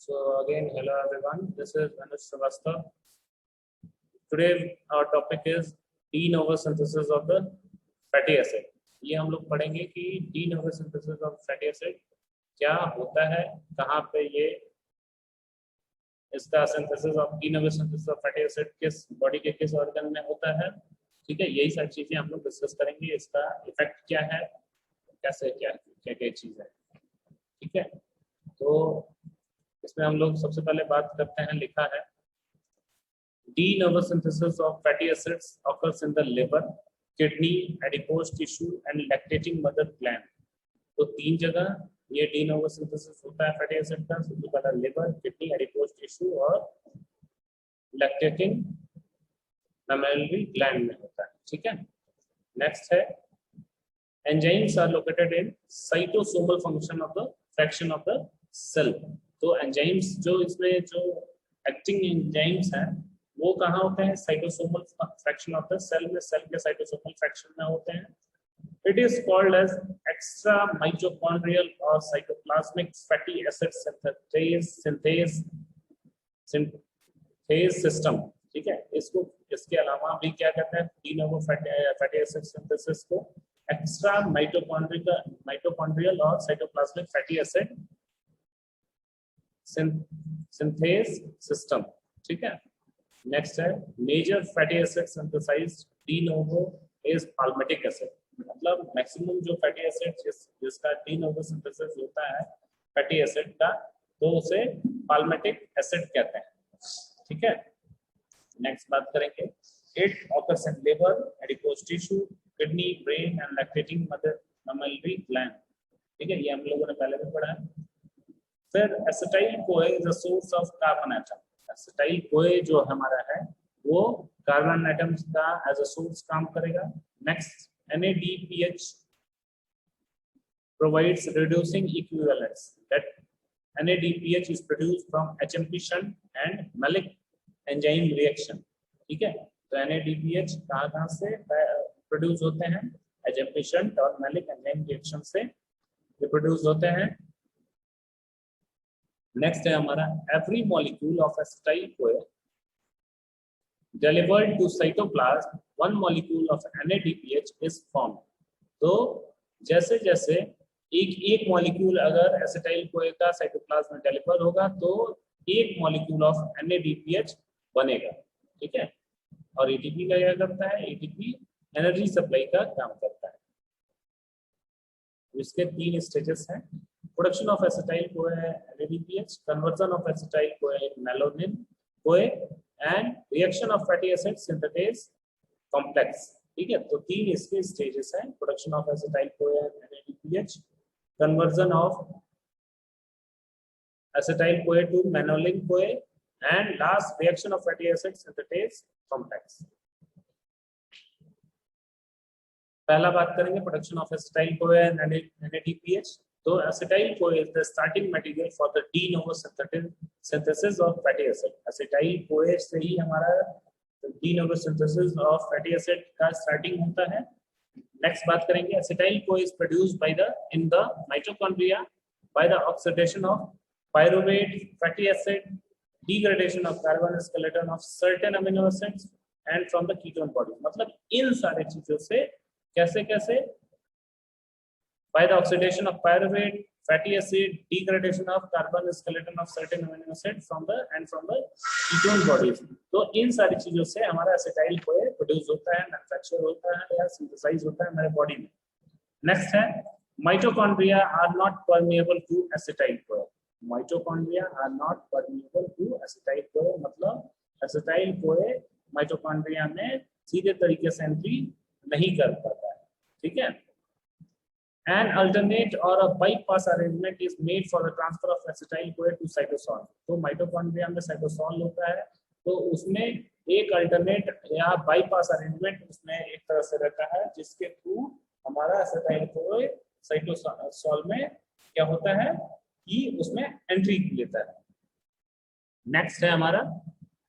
So again, hello everyone. This is Anuj Srivastava. Today our topic is de novo synthesis of the fatty acid. ये हम लोग पढ़ेंगे कि de novo synthesis of fatty acid क्या होता है, कहाँ पे ये इसका synthesis of de novo synthesis of fatty acid किस बॉडी के किस ऑर्गन में होता है. ठीक है, यही सारी चीजें हम लोग डिस्कस करेंगे. इसका इफेक्ट क्या है, कैसे क्या क्या चीज है. ठीक है, तो इसमें हम लोग सबसे पहले बात करते हैं. लिखा है de novo synthesis of fatty acids occurs in the liver, kidney, adipose tissue and lactating mother gland. तो तीन जगह ये de novo synthesis होता है फैटी एसिड का. सबसे पहला लिवर, किडनी, एडिपोज टिश्यू और लैक्टेटिंग मैमेलरी ग्लैंड में होता है. ठीक है, नेक्स्ट है enzymes are located in cytosomal function of the fraction of the cell. तो एंजाइम्स जो इसमें जो एक्टिंग एंजाइम्स हैं वो कहाँ होते हैं? Cytosomal fraction of the cell में, सेल के साइटोसोमल फ्रैक्शन में होते हैं. It is called as extra mitochondrial और cytoplasmic fatty acid synthase system. ठीक है, इसको इसके अलावा भी क्या कहते हैं? de novo fatty acid synthesis को एक्स्ट्रा माइटोकॉन्ड्रियल और cytoplasmic fatty acid synthase system. ठीक है, नेक्स्ट है major fatty acid synthesised de novo is palmitic acid. मतलब मैक्सिमम जो फैटी एसिड जिसका de novo सिंथेसिस होता है फैटी एसिड का, तो उसे पाल्मिटिक एसिड कहते हैं. ठीक है, नेक्स्ट बात करेंगे. It occurs in liver, adipose tissue, kidney, brain and lactating mother mammary gland. ठीक है, ये हम लोगों ने पहले भी पढ़ा है. फिर acetyl CoA is a source of carbon atom. Acetyl CoA जो हमारा है वो कार्बन एटम्स का एज अ सोर्स काम करेगा. Next NADPH provides reducing equivalents. That NADPH is produced from HMP shunt and Malick enzyme reaction. ठीक है, तो NADPH कहाँ से प्रोड्यूस होते हैं? HMP shunt और Malick enzyme reaction से प्रोड्यूस होते हैं. नेक्स्ट है हमारा every molecule of acetyl CoA delivered to cytoplasm, one molecule of NADPH is formed. तो जैसे जैसे एक मॉलिक्यूल अगर एसिटाइल कोए का साइटोप्लाज्म में डिलीवर होगा तो एक मॉलिक्यूल ऑफ NADPH बनेगा. ठीक है, और ATP का क्या करता है? ATP एनर्जी सप्लाई का काम करता है. इसके तीन स्टेजेस हैं. Production of acetyl CoA NADPH, conversion of acetyl CoA malonyl CoA and reaction of fatty acid synthetase complex. ठीक है, तो तीन इसके स्टेजेस हैं. Production of acetyl CoA NADPH, conversion of acetyl CoA to malonyl CoA and last reaction of fatty acid synthetase complex. पहला बात करेंगे production of acetyl CoA NADPH. तो acetyl CoA is the starting material for the de novo synthesis of fatty acid. Acetyl CoA से ही हमारा de novo synthesis of fatty acid का starting होता है. Next बात करेंगे acetyl CoA is produced by the in the mitochondria by the oxidation of pyruvate fatty acid, degradation of carbon skeleton of certain amino acids and from the ketone body. मतलब इन सारी चीजों से कैसे कैसे by the oxidation of pyruvate fatty acid, degradation of carbon skeleton of certain amino acids from the ketone bodies. तो इन सारी चीजों से हमारा एसिटाइल कोए प्रोड्यूस होता है, मैन्युफैक्चर होता है या सिंथेसाइज होता है हमारे बॉडी में. नेक्स्ट है mitochondria are not permeable to acetyl CoA. Mitochondria are not permeable to acetyl CoA. मतलब एसिटाइल कोए माइटोकॉन्ड्रिया में सीधे तरीके से एंट्री नहीं कर पाता है. ठीक है, An alternate or a bypass arrangement is made for the transfer of acetyl CoA to cytosol. तो माइटोकॉन्ड्रिया में साइटोसॉल होता है, तो उसमें एक अल्टरनेट या बाईपास अरेंजमेंट उसमें एक तरह से रहता है जिसके थ्रू हमारा एसिटाइल CoA साइटोसॉल में क्या होता है कि उसमें एंट्री लेता है. नेक्स्ट है हमारा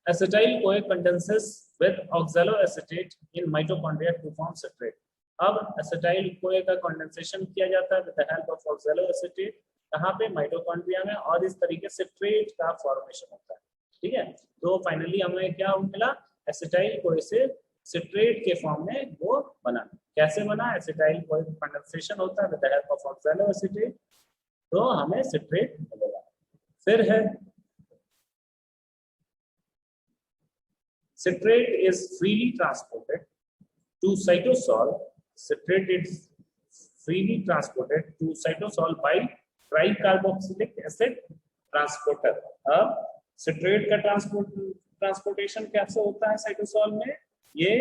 acetyl CoA condenses with oxaloacetate in mitochondria to form citrate. अब एसिटाइल कोए का कंडेंसेशन किया जाता है विद द हेल्प ऑफ ऑक्सैलोएसिटेट कहाँ पे, माइटोकॉन्ड्रिया में, और इस तरीके से सिट्रेट का फॉर्मेशन होता है। ठीक है, तो फाइनली हमें क्या मिला, एसिटाइल कोए से सिट्रेट के फॉर्म में वो बना। कैसे बना, एसिटाइल कोए कंडेंसेशन होता है with the help of oxalo acetate, तो हमें सिट्रेट मिलेगा। फिर है citrate is freely transported to cytosol. Citrate is freely transported to cytosol by tricarboxylic acid transporter. अब citrate का ट्रांसपोर्टेशन कैसे होता है साइटोसॉल में, ये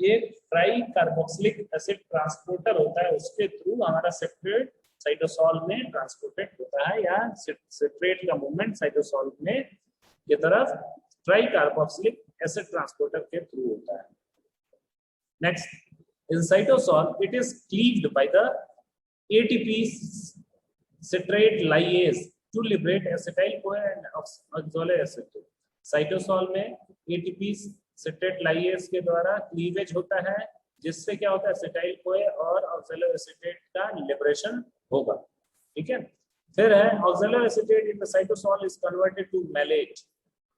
एक ट्राइकार्बोक्सिलिक एसिड ट्रांसपोर्टर होता है, उसके थ्रू हमारा सिट्रेट साइटोसॉल में ट्रांसपोर्टेड होता है, या सिट्रेट का मूवमेंट साइटोसॉल में की तरफ ट्राइकार्बोक्सिलिक एसिड ट्रांसपोर्टर के थ्रू होता है। Next, in cytosol it is cleaved by the ATP citrate lyase to liberate acetyl CoA and oxaloacetate. Cytosol में एटीपी सिट्रेट लाइएज के द्वारा क्लीवेज होता है, जिससे क्या होता है, एसिटाइल-CoA और ऑक्सैलो एसीटेट का लिबरेशन होगा। ठीक है, फिर है oxalo acetate in the cytosol is converted to malate.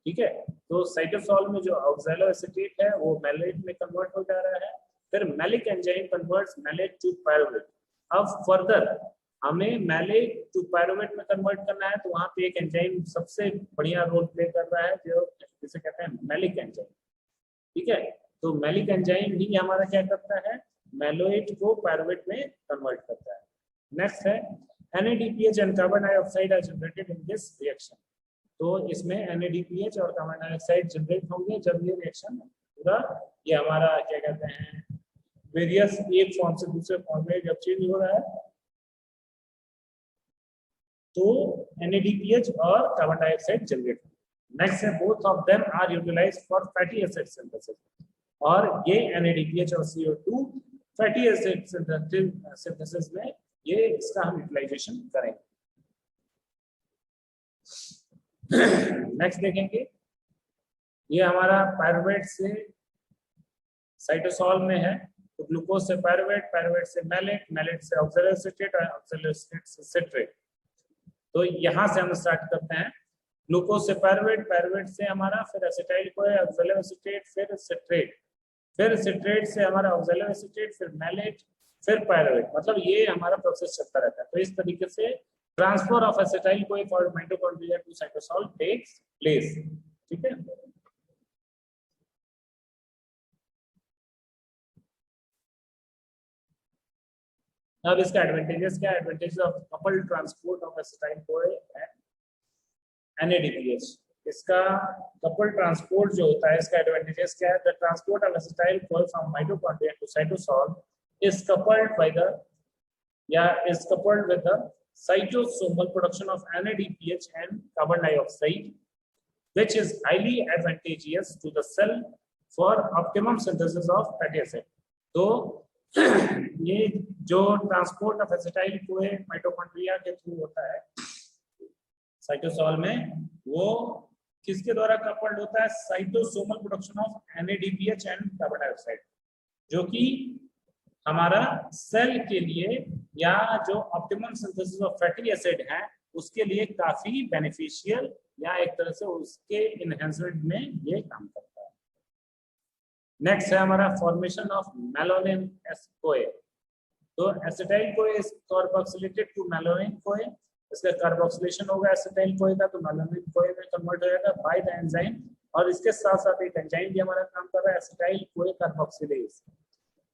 ठीक है, तो साइटोसॉल में जो ऑक्सैलो एसीटेट है वो मैलेट में कन्वर्ट हो जा रहा है। फिर malic enzyme converts malate to pyruvate. अब फर्दर हमें मैलेट टू पायरुवेट में कन्वर्ट करना है, तो वहां पे एक एंजाइम सबसे बढ़िया रोल प्ले कर रहा है, जो जिसे कहते हैं मैलिक एंजाइम। ठीक है, तो मैलिक एंजाइम ही हमारा क्या करता है, मैलेट को पायरुवेट में कन्वर्ट करता है। नेक्स्ट है NADPH and carbon dioxide are generated in this reaction. तो इसमें NADPH और कार्बन डाइऑक्साइड जनरेट होंगे जब ये रिएक्शन पूरा, ये हमारा क्या कहते हैं, वेरियस एक फॉर्म से दूसरे फॉर्म में जब चेंज हो रहा है, तो NADPH और कार्बन डाइऑक्साइड जनरेट होंगे। नेक्स्ट है both of them are utilised for fatty acid synthesis, और ये NADPH और CO2 फैटी एसिड सिंथेसिस में ये इसका हम यूटिलाइजेशन करेंगे। नेक्स्ट देखेंगे, ये हमारा पायरुवेट से साइटोसॉल में है, तो ग्लूकोज से पायरुवेट, पायरुवेट से मैलेट, मैलेट से ऑक्सैलो एसीटेट और ऑक्सैलो एसीटेट से सिट्रेट। तो यहाँ से हम स्टार्ट करते हैं, ग्लूकोज से पायरुवेट, पायरुवेट से हमारा फिर एसिटाइल-CoA, ऑक्सैलो एसीटेट, फिर सिट्रेट, फिर सिट्रेट से हमारा ऑक्सैलो एसीटेट, फिर मैलेट, फिर पायरुवेट। मतलब ये हमारा प्रोसेस चलता रहता है। तो इस तरीके से transfer of acetyl CoA for mitochondria to cytosol takes place. ठीक है, अब इसका एडवांटेजेस क्या है, advantages of coupled transport of acetyl CoA and NADPH। इसका कपल्ड ट्रांसपोर्ट जो होता है, इसका एडवांटेजेस क्या है, the transport of acetyl CoA from mitochondria to cytosol is coupled by the is coupled with the cytosomal production of NADPH and carbon dioxide, which is highly advantageous to the cell for optimum synthesis of fatty acid. तो ये जो transport of एसिटाइल-CoA mitochondria के through होता है cytosol में, वो किसके द्वारा कपल्ड होता है, cytosomal production of NADPH and carbon dioxide, जो कि हमारा सेल के लिए या जो optimum synthesis of fatty acid है उसके लिए काफी बेनिफिशियल या एक तरह से उसके इनहेंसमेंट में ये काम करता है। नेक्स्ट है हमारा फॉर्मेशन ऑफ मेलानिन-CoA। तो acetyl CoA is carboxylated to malonyl CoA, इसका कार्बोक्सिलेशन होगा एसिटाइल-CoA का, तो मेलानिन-CoA में कन्वर्ट हो जाएगा बाय द एंजाइम, और इसके साथ साथ एक एंजाइम भी हमारा काम कर रहा है, एसिटाइल-CoA carboxylase.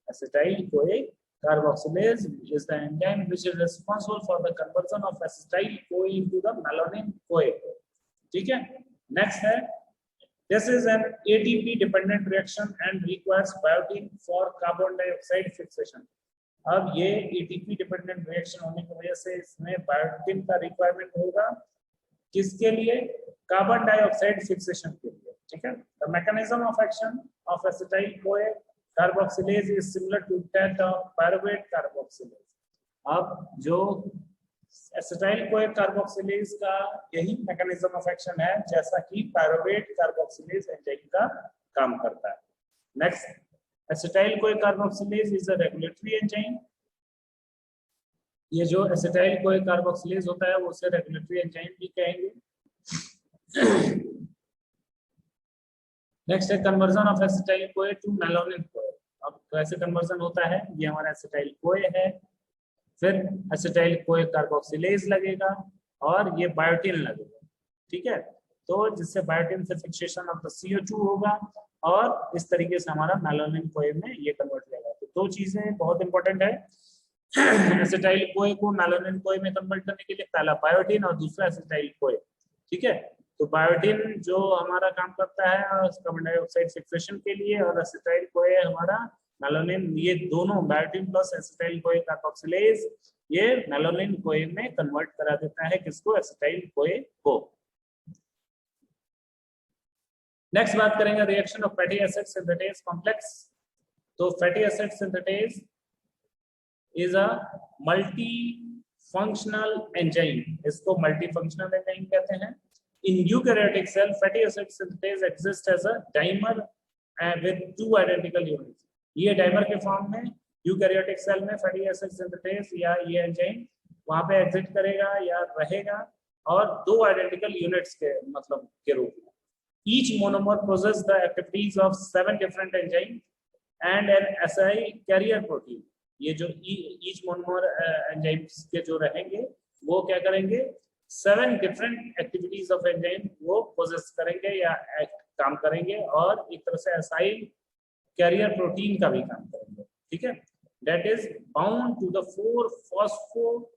Acetyl-CoA carboxylase is the enzyme which is responsible for the conversion of acetyl-CoA into the melanin-CoA. ठीक है, next है, this is an ATP dependent reaction and requires biotin for carbon dioxide fixation. अब ये ATP dependent reaction होने की वजह से इसमें biotin का requirement होगा, किसके लिए, कार्बन डाइऑक्साइड फिक्सेशन के लिए। ठीक है, the mechanism of action of acetyl-CoA carboxylase is similar to that of pyruvate carboxylase। अब जो एसिटाइल-CoA कार्बोक्सिलेज का यही मैकेनिज्म ऑफ एक्शन है जैसा कि पायरुवेट कार्बोक्सिलेज एंजाइम का काम करता है। Next, acetyl CoA carboxylase is a regulatory enzyme ये जो एसिटाइल कोई कार्बोक्सिलेज होता है वो उसे रेगुलेटरी एंजाइम भी कहेंगे। नेक्स्ट है conversion of acetyl CoA to melanin CoA. अब कैसे कन्वर्जन होता है, ये हमारा एसिटाइल कोए है, फिर एसिटाइल कोए कार्बोक्सिलेज लगेगा और ये बायोटिन लगेगा, ठीक है। तो जिससे बायोटिन से फिक्सेशन ऑफ द CO2 होगा और इस तरीके से हमारा मेलानिन कोए में ये कन्वर्ट हो जाएगा। तो दो चीजें बहुत इंपॉर्टेंट है एसिटाइल कोए को मेलानिन कोए में कन्वर्ट करने के लिए, पहला बायोटिन और दूसरा एसिटाइल कोए, ठीक है। तो बायोटिन जो हमारा काम करता है कार्बन डाइऑक्साइड फिक्सेशन के लिए और एसिटाइल कोए हमारा मेलानिन, ये दोनों biotin plus acetyl CoA carboxylase ये मेलानिन कोए में कन्वर्ट करा देता है किसको, एसिटाइल कोए को। नेक्स्ट बात करेंगे reaction of fatty acid synthetase complex. तो fatty acid synthetase is a multifunctional enzyme, इसको मल्टी फंक्शनल एंजाइम कहते हैं। In eukaryotic cell, fatty acid synthase exists as a dimer with two identical units. ये dimer के form में eukaryotic cell में fatty acid synthetase या ये enzyme वहां पे एग्जिस्ट करेगा या रहेगा और दो आइडेंटिकल यूनिट्स के मतलब के रूप में। Each monomer possesses the activities of 7 different enzymes and an SI carrier protein. ये जो each monomer enzymes के जो रहेंगे वो क्या करेंगे, 7 डिफरेंट एक्टिविटीज ऑफ एंजाइम वो पोजेस करेंगे या काम करेंगे और एक तरह से एसाइल कैरियर प्रोटीन का भी काम करेंगे, ठीक है। That is bound to the 4 phosphopantetheine,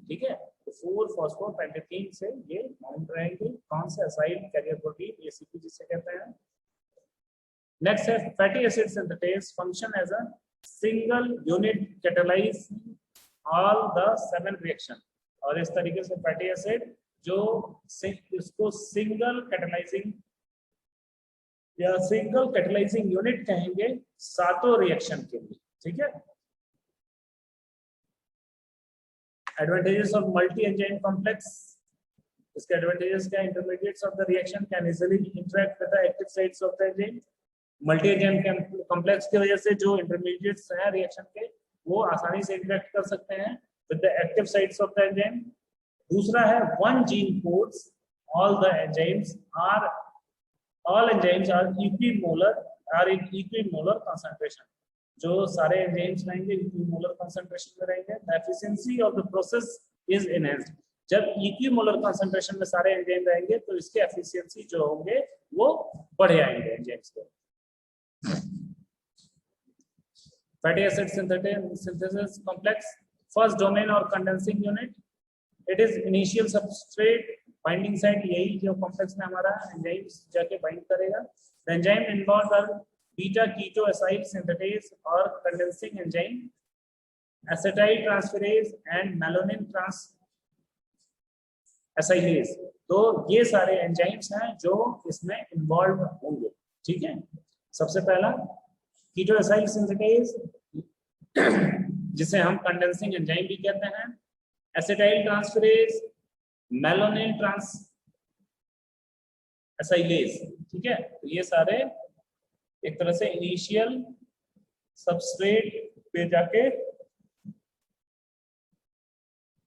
ठीक है। तो 4 फॉस्फोपेंटेथीन से ये बाउंड रहेंगे, कौन से एसाइल कैरियर प्रोटीन, ACP जिसे कहते हैं। नेक्स्ट है fatty acid synthetase function as a single unit catalyse all the 7 reaction. और इस तरीके से फैटी एसिड जो इसको सिंगल कैटालाइजिंग या सिंगल कैटालाइजिंग यूनिट कहेंगे सातों रिएक्शन के लिए, ठीक है। Advantages of multi enzyme complex, इसके एडवांटेजेस क्या, intermediates of the reaction can easily interact with the active sites of the enzyme. Multi enzyme complex की वजह से जो इंटरमीडिएट्स हैं रिएक्शन के वो आसानी से इंटरेक्ट कर सकते हैं with the active sites of the enzyme. दूसरा है one gene codes all the enzymes are equimolar concentration. जो सारे एंजाइम्स रहेंगे इक्विमोलर कंसंट्रेशन में रहेंगे। The efficiency of the process is enhanced. जब इक्विमोलर कंसंट्रेशन में सारे एंजाइम रहेंगे तो इसके एफिशिएंसी जो होंगे वो बढ़ जाएंगे एंजाइम्स के। Fatty acid synthesis complex, first domain or condensing unit, it is initial substrate binding site, यही जो complex में हमारा enzymes जाके bind करेगा। The enzyme involved are beta keto acyl synthetase और condensing enzyme, acetyl transferase and malonyl acylase। तो ये सारे enzymes हैं जो इसमें involved होंगे, ठीक है। सबसे पहला कीटो एसाइल सिंथेटेज जिसे हम कंडेंसिंग एंजाइम भी कहते हैं, एसिटाइल ट्रांसफेरेज, मेलानिन एसाइलेज, ठीक है। तो ये सारे एक तरह से इनिशियल सबस्ट्रेट पे जाके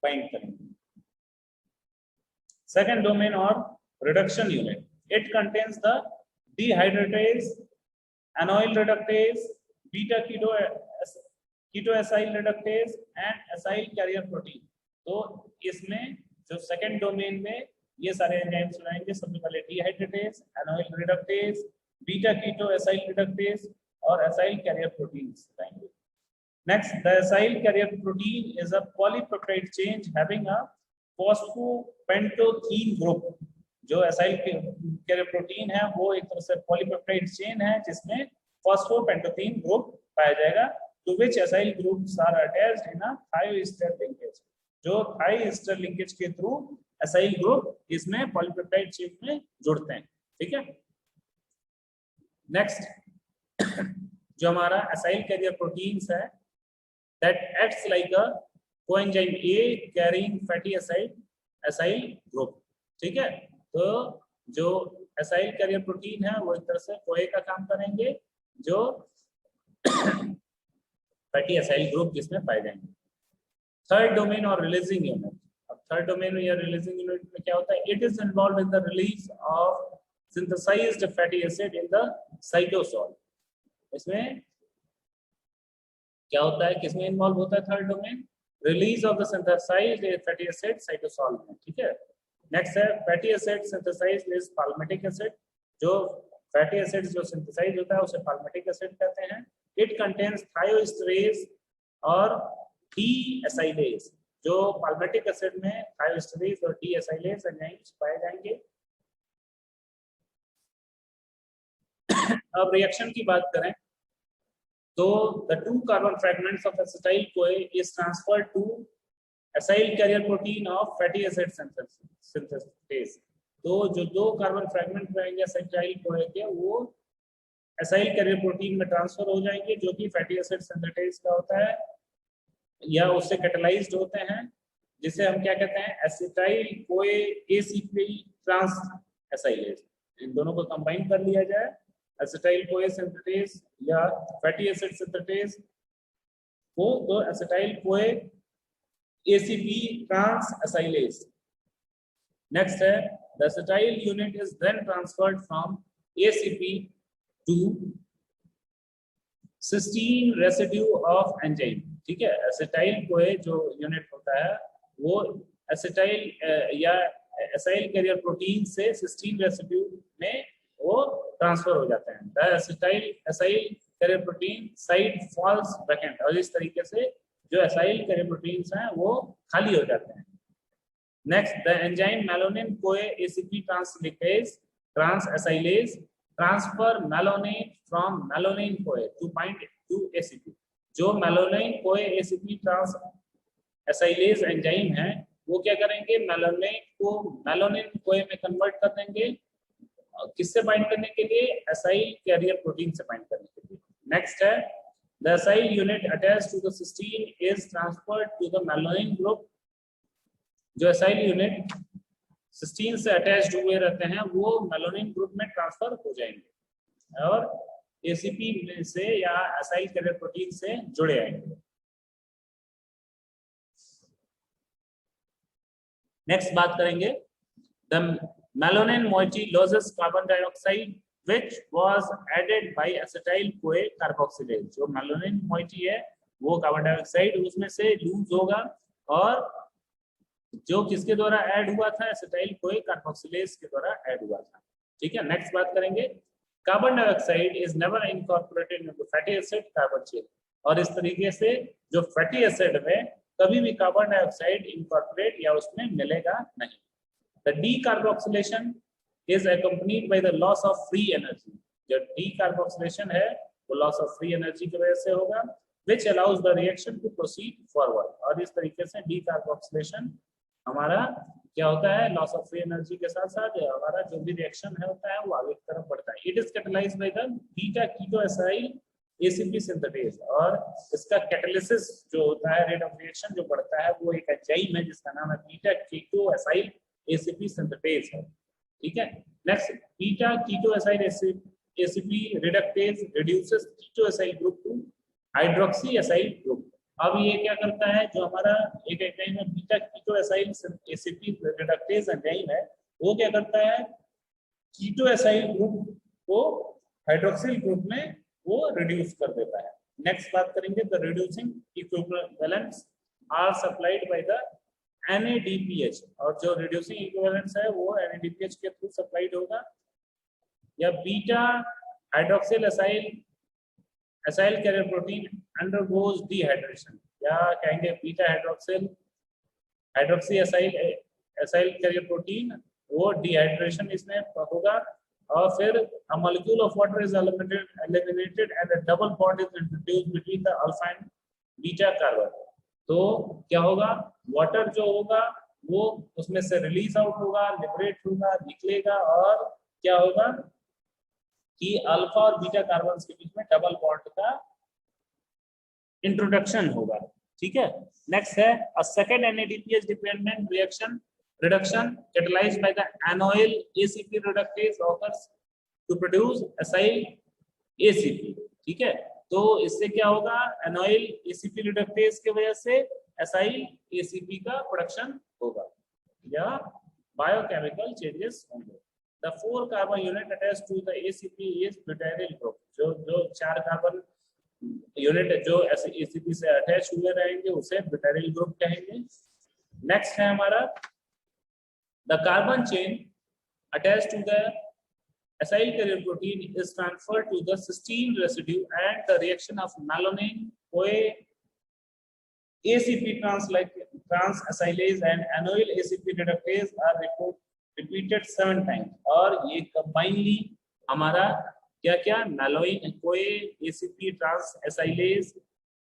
बाइंड करेंगे। सेकेंड डोमेन और reduction unit, it contains the dehydratase, enoyl reductase, beta keto acyl reductase and acyl carrier protein. तो इसमें जो सेकंड डोमेन में ये सारे एंजाइम्स रहेंगे, सबसे पहले dehydratase, enoyl reductase, beta keto acyl reductase और एसाइल कैरियर प्रोटीन्स रहेंगे। Next, the acyl carrier protein is a polypeptide chain having a phosphopantetheine group. जो एसाइल कैरियर प्रोटीन है वो एक तरह से पॉलीपेप्टाइड चेन है जिसमें फॉस्फोपेंटोथीन ग्रुप पाया जाएगा, to which acyl groups are attached in a thiouster linkage। जो thiouster linkage के थ्रू acyl group इसमें पॉलीपेप्टाइड चेन में जुड़ते हैं, ठीक है। नेक्स्ट जो हमारा acyl carrier proteins है that acts like a coenzyme A carrying fatty acyl group, ठीक है। तो जो acyl carrier protein है वो एक तरह से कोए का काम करेंगे जो फैटी एसाइल ग्रुप जिसमें पाए जाएंगे। थर्ड डोमेन और रिलीजिंग यूनिट। अब थर्ड डोमेन या रिलीजिंग यूनिट में क्या होता है? It is involve in the release of synthesized fatty acid in the cytosol. इसमें क्या होता है, किसमें इन्वॉल्व होता है third domain? Release of the synthesized fatty acid cytosol में। ठीक है, नेक्स्ट है fatty acid synthesized is palmitic acid. जो फैटी एसिड जो सिंथेसाइज होता है उसे पाल्मिटिक एसिड कहते हैं। इट कंटेन्स थायोस्टेरेज और डीएसाइलेज। जो पाल्मिटिक एसिड में थायोस्टेरेज और डीएसाइलेज एंजाइम्स पाए जाएंगे। अब रिएक्शन की बात करें तो the two carbon fragments of acetyl-CoA is transferred to acyl carrier protein of fatty acid synthase। तो जो दो कार्बन फ्रैगमेंट रहेंगे acetyl-CoA के, वो एसाइल कैरियर प्रोटीन में ट्रांसफर हो जाएंगे, जो कि फैटी एसिड सिंथेटेज का होता है या उससे कैटलाइज्ड होते हैं, जिसे हम क्या कहते हैं? acetyl-CoA ACP trans acylase. इन दोनों को कंबाइन कर लिया जाए, acetyl-CoA synthetase या fatty acid synthetase को तो acetyl-CoA ACP trans acylase। Next है the acetyl unit is then transferred from ACP to cysteine residue of enzyme। ठीक है, acetyl-CoA जो यूनिट होता है वो acetyl या acyl carrier प्रोटीन से cysteine रेसिड्यू में वो ट्रांसफर हो जाते हैं। The acyl carrier protein side falls vacant. और इस तरीके से जो एसाइल कैरियर प्रोटीन्स हैं वो खाली हो जाते हैं। Next, the enzyme malonyl CoA ACP transacylase transacylase transfer malonyl from malonyl CoA to bind to ACP. जो malonyl CoA ACP transacylase enzyme है वो क्या करेंगे? मेलानिन को मेलानिन कोए में कन्वर्ट कर देंगे। किससे बाइंड करने के लिए? एसाइल कैरियर प्रोटीन से बाइंड करने के लिए। नेक्स्ट है the acyl unit attached to the cysteine is transferred to the melanin group. जो एसाइल यूनिट सिस्टीन से अटैच्ड हुए रहते हैं वो मेलानिन ग्रुप में ट्रांसफर हो जाएंगे और एसीपी से या एसाइल कैरियर प्रोटीन से जुड़े आएंगे। नेक्स्ट बात करेंगे the Malonine moiety loses carbon dioxide which was added by acetyl-CoA carboxylase। जो malonine moiety है वो कार्बन डाइऑक्साइड उसमें से लूज होगा और जो किसके द्वारा ऐड हुआ था? acetyl-CoA carboxylase के द्वारा ऐड हुआ था। ठीक है, नेक्स्ट बात करेंगे carbon dioxide is never incorporated into fatty acid carbon chain. और इस तरीके से जो फैटी एसिड में कभी भी कार्बन डाइऑक्साइड इनकॉर्पोरेट या उसमें मिलेगा नहीं। The decarboxylation is accompanied by the loss of free energy। जो decarboxylation है वो loss of free energy की वजह से होगा, which allows the reaction to proceed forward। और इस तरीके से decarboxylation हमारा क्या होता है? loss of free energy के साथ साथ हमारा जो भी रिएक्शन है होता है वो आगे की तरफ बढ़ता है। It is catalyzed by the beta ketoacyl ACP synthetase। और इसका कैटालिसिस जो होता है, रेट ऑफ रिएक्शन जो बढ़ता है, वो एक एंजाइम है जिसका नाम है बीटा कीटोएसाइल ACP synthetase है। ठीक है, next beta ketoacyl ACP reductase reduces ketoacyl group to hydroxy acyl group. अब ये क्या करता है? जो हमारा एक एंजाइम है beta ketoacyl ACP reductase enzyme है, वो क्या करता है? कीटोएसाइल ग्रुप को हाइड्रोक्सिल ग्रुप में वो रिड्यूस कर देता है। नेक्स्ट बात करेंगे the reducing equivalents are supplied by the NADPH। और जो रिड्यूसिंग इक्विवेलेंट्स है वो NADPH के थ्रू सप्लाइड होगा। या beta hydroxyl acyl carrier protein undergoes dehydration. या कहेंगे beta hydroxy acyl carrier protein वो डिहाइड्रेशन इसमें होगा और फिर a molecule of water is eliminated and a double bond is introduced between the alpha and beta carbon। तो क्या होगा? वाटर जो होगा वो उसमें से रिलीज आउट होगा, लिबरेट होगा, निकलेगा और क्या होगा कि अल्फा और बीटा कार्बन के बीच में डबल बॉन्ड का इंट्रोडक्शन होगा। ठीक है, नेक्स्ट है a second NADPH dependent reduction catalyzed by the anoyl ACP reductase occurs to produce acyl ACP। ठीक है, तो इससे क्या होगा, एनोइल एसीपी रिडक्टेज की वजह से एसाइल एसीपी का प्रोडक्शन होगा या बायोकेमिकल चेंजेस होंगे। The 4 carbon unit attached to the ACP is butyl group. जो 4 कार्बन यूनिट जो एसीपी से अटैच हुए रहेंगे उसे ब्यूटाइल ग्रुप कहेंगे। नेक्स्ट है हमारा the carbon chain attached to the acyl carrier protein is transferred to the cysteine residue and the reaction of malonine CoA ACP trans-acylase and anoyl ACP reductase are repeated 7 times। और ये combinedly हमारा क्या क्या malonine CoA ACP trans-acylase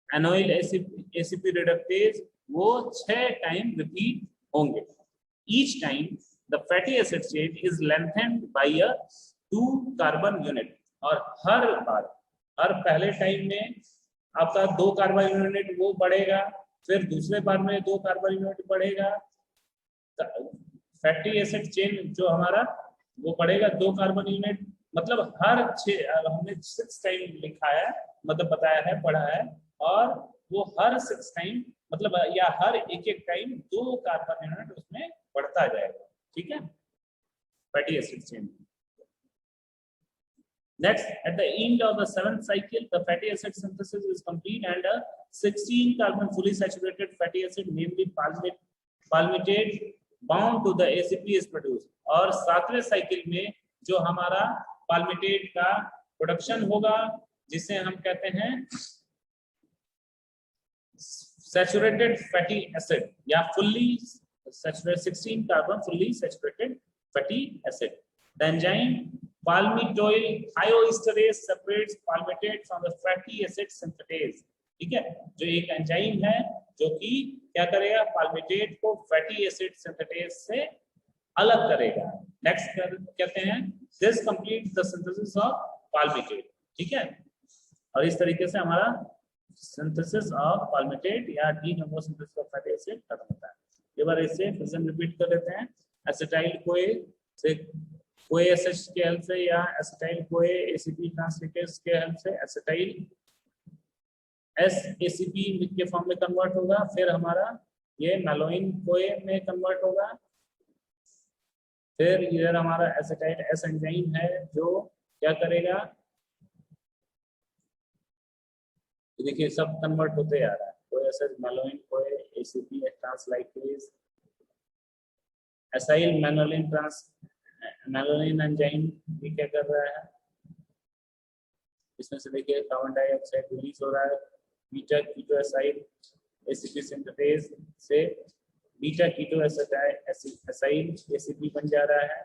anoyl ACP reductase वो 6 time repeat होंगे। Each time the fatty acid chain is lengthened by a 2 carbon unit. और हर बार हर पहले time में आपका 2 कार्बन यूनिट वो बढ़ेगा, फिर दूसरे बार में 2 कार्बन यूनिट बढ़ेगा। फैटी एसिड चेन जो हमारा वो बढ़ेगा 2 कार्बन यूनिट, मतलब हर 6 हमने 6 टाइम लिखा है, मतलब बताया है पढ़ा है, और वो हर 6 टाइम मतलब या हर एक टाइम 2 कार्बन यूनिट उसमें बढ़ता जाएगा। ठीक है, fatty acid chain. Next, at the end of the 7th cycle, the fatty acid synthesis is complete and a 16 carbon fully saturated fatty acid, namely palmitate, bound to the ACP is produced। और 7वें cycle में जो हमारा palmitate का production होगा जिसे हम कहते हैं saturated fatty acid या fully saturated 16 carbon fully saturated fatty acid। The enzyme palmitoyl thioesterase separates palmitate from the fatty acid synthetase। ठीक है, जो एक एंजाइम है जो कि क्या करेगा, पाल्मिटेट को फैटी एसिड सिंथेटेज से अलग करेगा। नेक्स्ट कहते हैं this complete the synthesis of palmitate. ठीक है, और इस तरीके से हमारा सिंथेसिस ऑफ पाल्मिटेट या de novo synthesis of fatty acid खत्म होता है। एक बार इसे फिर से रिपीट कर लेते हैं। एसिटाइल कोए से OASH के हेल्प से या एसिटाइल कोए ACP ट्रांसलिकेज के हेल्प से एसिटाइल SACP के फॉर्म में कन्वर्ट होगा, फिर हमारा ये मैलोइन कोए में कन्वर्ट होगा, फिर इधर हमारा एसिटाइल S एंजाइम है जो क्या करेगा, देखिए सब कन्वर्ट होते आ रहा है। OASH मैलोइन कोए ACP ट्रांसलाइकेज एसाइल मैलोनिन एंजाइम भी क्या कर रहा है, इसमें से देखिए कार्बन डाइऑक्साइड रिलीज हो रहा है, beta keto acyl ACP synthetase से बीटा कीटो एसाइल एसीपी बन जा रहा है।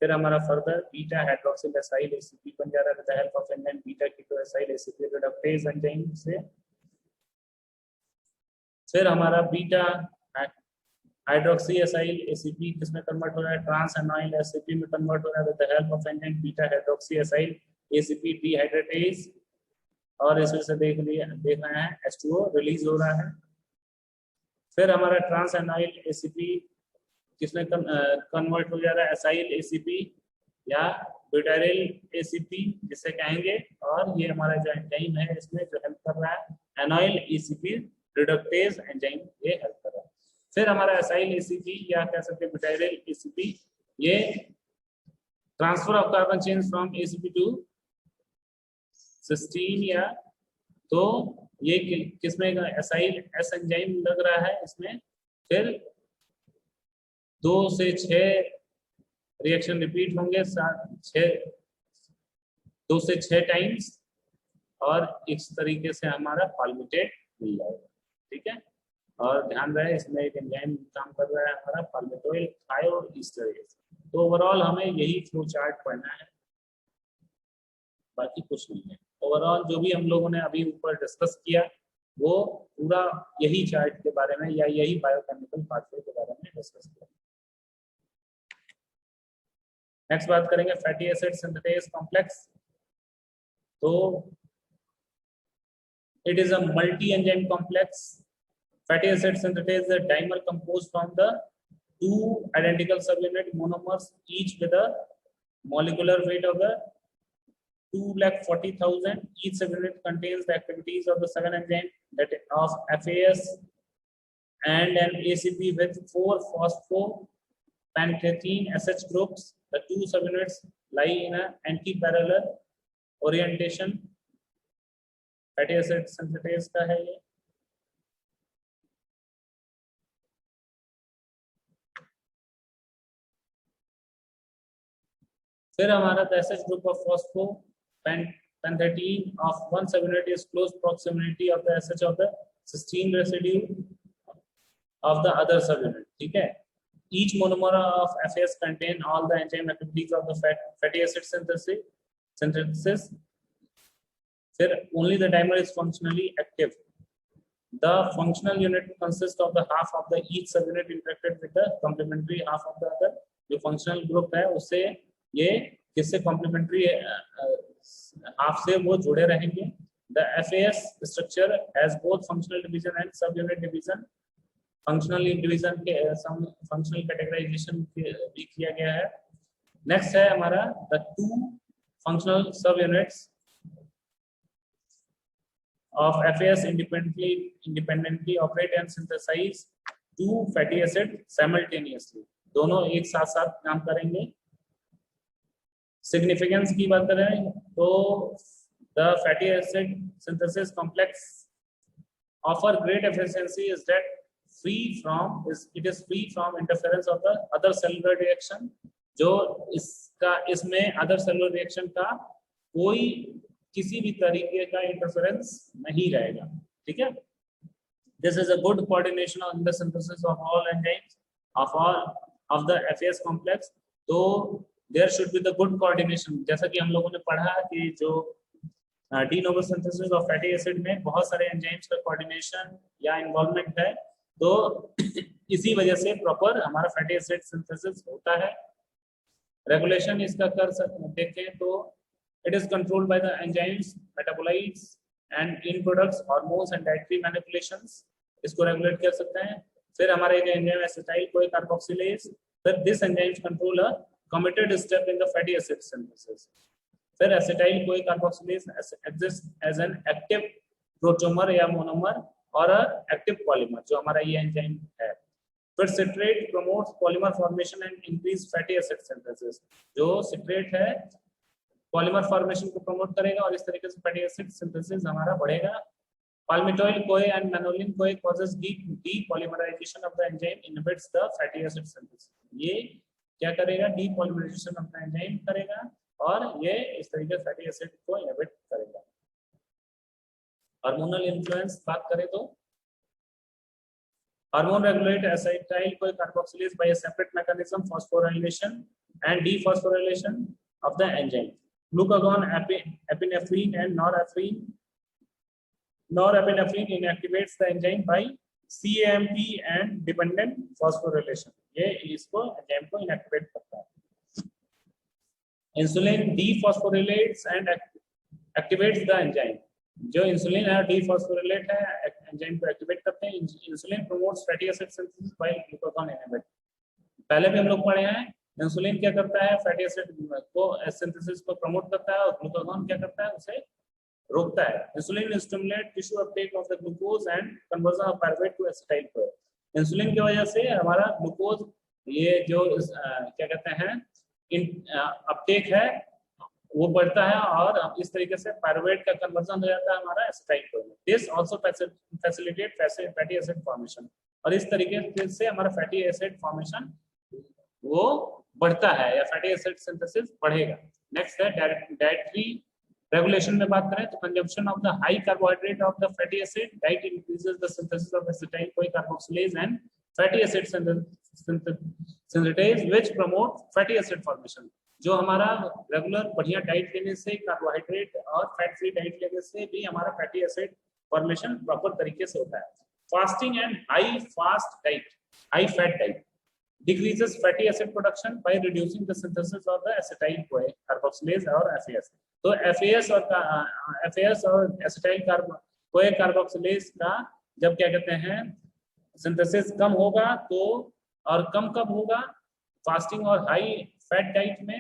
फिर हमारा further beta hydroxyl acyl ACP बन जा रहा है with the help of enzyme beta keto acyl ACP reductase enzyme से। फिर हमारा बीटा हाइड्रोक्सी एसाइल एसीपी किसमें कन्वर्ट हो रहा है, ट्रांस एनाइल एसीपी में कन्वर्ट हो रहा है with the help of enzyme beta hydroxy acyl ACP डिहाइड्रेटेज। और इसमें से देख रहे हैं H2O रिलीज हो रहा है। फिर हमारा ट्रांस एनाइल एसीपी किसमें कन्वर्ट हो जा रहा है, एसाइल एसीपी या ब्यूटाइल एसीपी जिसे कहेंगे। और ये हमारा जो एंजाइम है इसमें जो हेल्प कर रहा है एनाइल एसीपी रिडक्टेज एंजाइम ये हेल्प कर रहा है। फिर हमारा एसाइल एसीपी या कह सकते हैं ब्यूटाइल एसीपी, ये transfer of carbon chain from ACP to cysteine या तो ये किसमें एसाइल एस एंजाइम लग रहा है इसमें। फिर 2 से 6 रिएक्शन रिपीट होंगे 2 से 6 टाइम्स और इस तरीके से हमारा पाल्मिटेट मिल जाएगा। ठीक है, और ध्यान रहे इसमें एक एंजाइम काम कर रहा है हमारा पाल्मिटोइल थायोएस्टरेज। तो ओवरऑल हमें यही फ्लो चार्ट पढ़ना है, बाकी कुछ नहीं है। ओवरऑल जो भी हम लोगों ने अभी ऊपर डिस्कस किया वो पूरा यही चार्ट के बारे में या यही बायोकेमिकल पाथवे के बारे में डिस्कस किया। नेक्स्ट बात करेंगे फैटी एसिड सिंथेटेज कॉम्प्लेक्स। तो it is a multi enzyme complex. Fatty acid synthetase is a dimer composed from the 2 identical subunit monomers, each with a molecular weight of the 2,40,000. Each subunit contains the activities of the 7 enzymes that of FAS and an ACP with 4 phosphopentatene SH groups. The two subunits lie in an anti-parallel orientation. Fatty acid synthetase का है ये. फिर हमारा the SH group of phosphopentatene of one subunit is close proximity of the SH of the cysteine residue of the other subunit. ठीक है. Each monomer of FAS contain all the enzyme activities of the fatty acid synthesis. Then only the dimer is functionally active. The functional unit consists of the half of the each subunit interacted with the complementary half of the other. जो functional group है उससे ये किससे complementary half से वो जुड़े रहेंगे. The FAS structure has both functional division and subunit division. Functional division के functional categorization भी किया गया है. Next है हमारा the two functional subunits of FAS independently operate and synthesize two fatty acid simultaneously. दोनों एक साथ साथ काम करेंगे. Significance की बात करें तो the fatty acid synthesis complex offer great efficiency is that it is free from interference of the other cellular reaction. जो इसमें other cellular reaction का कोई किसी भी तरीके का इंटरफेरेंस नहीं रहेगा. ठीक है. This is a good coordination on the synthesis of all enzymes of the FAS complex. तो there should be the good coordination. जैसा कि हम लोगों ने पढ़ा कि जो de novo synthesis of fatty acid में बहुत सारे enzymes का coordination या involvement है. तो इसी वजह से proper हमारा fatty acid synthesis होता है. Regulation इसका कर सकते देखें तो it is controlled by the enzymes, metabolites and in products, hormones and dietary manipulations. इसको regulate कर सकते हैं. फिर हमारे जो enzyme acetyl CoA carboxylase, फिर this enzymes control a committed step in the fatty acid synthesis. फिर acetyl CoA carboxylase exists as an active protomer या monomer और a active polymer जो हमारा ये enzyme है. फिर citrate promotes polymer formation and increase fatty acid synthesis. जो citrate है पॉलीमर फॉर्मेशन को प्रमोट करेगा और इस तरीके से फैटी एसिड सिंथेसिस हमारा बढ़ेगा. Palmitoyl CoA and manolin CoA causes depolymerization of the enzyme, inhibits the fatty acid synthesis. ये क्या करेगा? Depolymerization of the enzyme करेगा और ये इस तरीके से फैटी एसिड को इनहिबिट करेगा. हार्मोनल इन्फ्लुएंस बात करें तो hormone regulate acetyl CoA carboxylase by a separate mechanism, phosphorylation and dephosphorylation of the enzyme. Glucagon, epinephrine and norepinephrine inactivates the enzyme by CAMP and dependent phosphorylation. ये इसको enzyme को inactivate करता है. Insulin dephosphorylates and activates the enzyme. जो insulin है डीफॉस्फोरिलेट है, enzyme को activate करते हैं. Insulin promotes fatty acid synthesis by glucagon inhibit. पहले भी हम लोग पढ़े हैं इंसुलिन क्या करता है? फैटी एसिड को सिंथेसिस को प्रमोट करता है और ग्लूकागॉन क्या करता है? उसे रोकता है. Insulin stimulate tissue uptake of the glucose and conversion of pyruvate to acetyl CoA. Insulin की वजह से हमारा ग्लूकोज ये जो क्या कहते हैं अपटेक है वो बढ़ता है और इस तरीके से पायरुवेट का कन्वर्जन हो जाता है हमारा एसिटाइल CoA में. This also facilitate fatty acid formation और इस तरीके से हमारा फैटी एसिड फॉर्मेशन वो बढ़ता है या फैटी एसिड सिंथेसिस बढ़ेगा. नेक्स्ट है डाइटरी रेगुलेशन में बात करें तो consumption of the high carbohydrate of the fatty acid diet increases the synthesis of acetyl CoA carboxylase and fatty acid synthetase which promote fatty acid formation. जो हमारा regular बढ़िया diet लेने से कार्बोहाइड्रेट और फैट फ्री डाइट लेने से भी हमारा फैटी एसिड फॉर्मेशन प्रॉपर तरीके से होता है. Fasting and high fat diet decreases fatty acid production by reducing the synthesis of the acetyl CoA carboxylase और FAS. तो FAS और acetyl CoA carboxylase का जब क्या कहते हैं सिंथेसिस कम होगा तो और कम कब होगा? फास्टिंग और हाई फैट डाइट में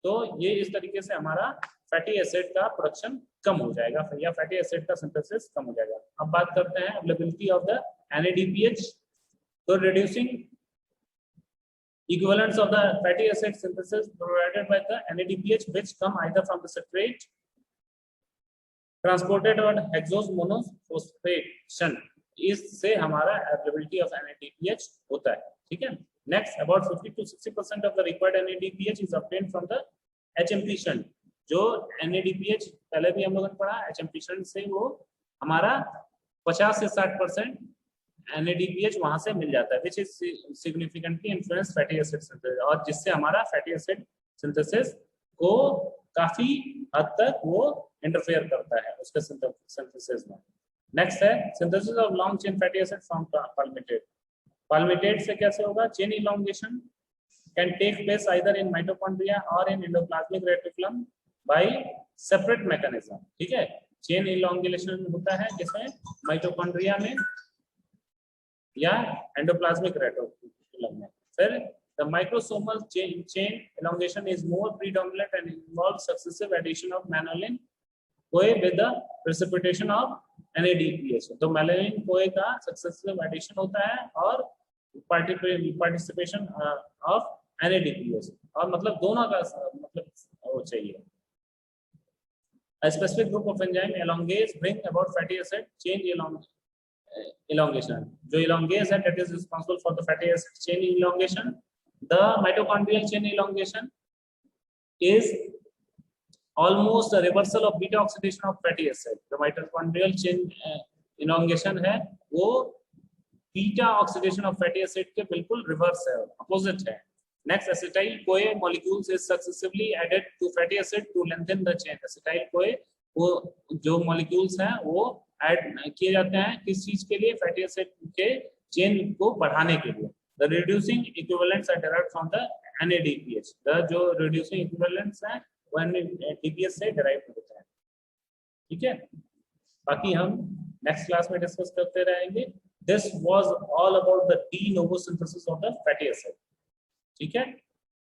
तो ये इस तरीके से हमारा फैटी एसिड का प्रोडक्शन कम हो जाएगा या फैटी एसिड का सिंथेसिस कम हो जाएगा। अब बात करते हैं अवेलेबिलिटी ऑफ द NADPH। तो reducing equivalents of the fatty acid synthesis provided by the NADPH which come either from the citrate transported or hexose monophosphation, इससे हमारा availability of NADPH होता है। ठीक है, next about 50 to 60% of the required NADPH is obtained from the HMP shunt। जो NADPH पहले भी हम लोगों ने पढ़ा, HMP shunt से वो हमारा 50 से 60% NADPH वहां से मिल जाता है, which is significantly influence fatty acid synthesis, और जिससे हमारा fatty acid synthesis को काफी हद तक वो इंटरफेयर करता है उसके सिंथेसिस में। नेक्स्ट है synthesis of long chain fatty acid from palmitate. Palmitate से कैसे होगा? Chain elongation can take place either in mitochondria और in endoplasmic reticulum by separate mechanism. ठीक है, चेन इलोंगेशन होता है जिसमें माइटोकॉन्ड्रिया में या एंडोप्लाज्मिक रेटिकुलम में। फिर the microsomal chain elongation is more predominant and involves successive addition of manolin CoA with the precipitation of NADPH। तो manolin CoA का successive addition होता है और participation of NADPH, और मतलब दोनों का मतलब वो चाहिए। A specific group of enzyme elongase bring about fatty acid chain elongation। जो elongase है that is responsible for the fatty acid chain elongation। The mitochondrial chain elongation is almost a reversal of beta oxidation of fatty acid। The mitochondrial chain elongation है वो beta oxidation of fatty acid के बिल्कुल reverse है, opposite है। Next, acetyl CoA molecules is successively added to fatty acid to lengthen the chain। acetyl CoA वो जो molecules हैं वो add किए जाते हैं किस चीज के लिए? fatty acid के chain को बढ़ाने के लिए। The reducing equivalents are derived from the NADPH। the जो reducing equivalents हैं वो NADPH से derived होते हैं। ठीक है, बाकी हम next class में discuss करते रहेंगे। This was all about the de novo synthesis of the fatty acid। ठीक है।